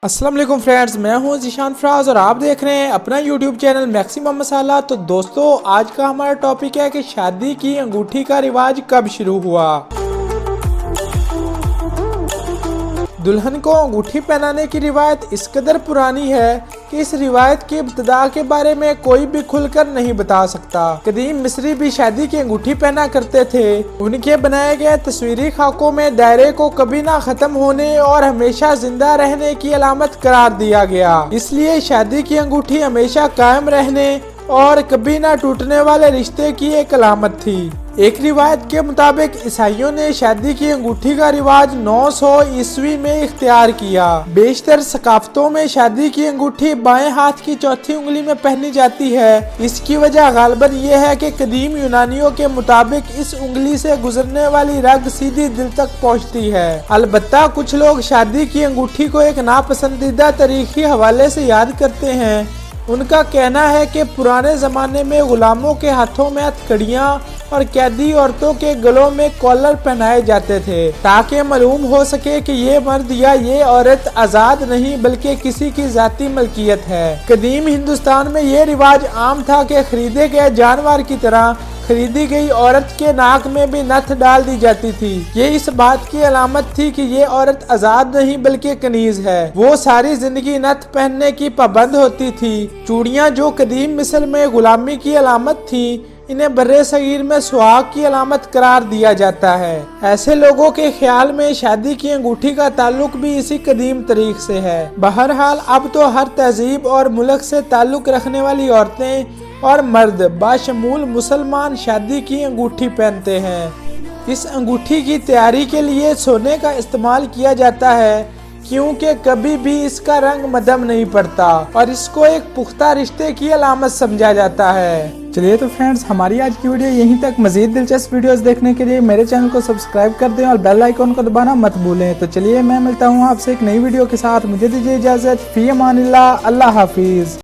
अस्सलाम वालेकुम फ्रेंड्स, मैं हूं ज़ीशान फराज और आप देख रहे हैं अपना यूट्यूब चैनल मैक्सिमम मसाला। तो दोस्तों, आज का हमारा टॉपिक है कि शादी की अंगूठी का रिवाज कब शुरू हुआ। दुल्हन को अंगूठी पहनाने की रिवायत इस कदर पुरानी है कि इस रिवायत की इब्तिदा के बारे में कोई भी खुलकर नहीं बता सकता। कदीम मिस्री भी शादी की अंगूठी पहना करते थे। उनके बनाए गए तस्वीरी खाकों में दायरे को कभी ना खत्म होने और हमेशा जिंदा रहने की अलामत करार दिया गया। इसलिए शादी की अंगूठी हमेशा कायम रहने और कभी ना टूटने वाले रिश्ते की एक अलामत थी। एक रिवायत के मुताबिक ईसाइयों ने शादी की अंगूठी का रिवाज 900 ईस्वी में इख्तियार किया। बेशतर सकाफतों में शादी की अंगूठी बाएं हाथ की चौथी उंगली में पहनी जाती है। इसकी वजह गालबन ये है कि कदीम यूनानियों के मुताबिक इस उंगली से गुजरने वाली रग सीधी दिल तक पहुंचती है। अलबत्ता कुछ लोग शादी की अंगूठी को एक नापसंदीदा तारीखी हवाले से याद करते हैं। उनका कहना है कि पुराने ज़माने में गुलामों के हाथों में हथकड़ियाँ और कैदी औरतों के गलों में कॉलर पहनाए जाते थे ताकि मालूम हो सके कि ये मर्द या ये औरत आज़ाद नहीं बल्कि किसी की जाती मलकियत है। कदीम हिंदुस्तान में ये रिवाज आम था कि खरीदे गए जानवर की तरह खरीदी गई औरत के नाक में भी नथ डाल दी जाती थी। ये इस बात की अलामत थी कि ये औरत आजाद नहीं बल्कि कनीज है। वो सारी जिंदगी नथ पहनने की पाबंद होती थी। चूड़ियाँ जो कदीम मिस्र में गुलामी की अलामत थी, इन्हें बर्रे सगीर में सुहाग की अलामत करार दिया जाता है। ऐसे लोगों के ख्याल में शादी की अंगूठी का ताल्लुक भी इसी कदीम तारीख से है। बहरहाल अब तो हर तहजीब और मुल्क से ताल्लुक रखने वाली औरतें और मर्द बाशमूल मुसलमान शादी की अंगूठी पहनते हैं। इस अंगूठी की तैयारी के लिए सोने का इस्तेमाल किया जाता है क्योंकि कभी भी इसका रंग मध्यम नहीं पड़ता और इसको एक पुख्ता रिश्ते की अलामत समझा जाता है। चलिए तो फ्रेंड्स, हमारी आज की वीडियो यहीं तक। मजीद दिलचस्प वीडियोस देखने के लिए मेरे चैनल को सब्सक्राइब कर दें और बेल आइकन को दबाना मत भूलें। तो चलिए मैं मिलता हूँ आपसे एक नई वीडियो के साथ। मुझे दीजिए इजाजत। फी अमानिल्लाह। अल्लाह हाफिज।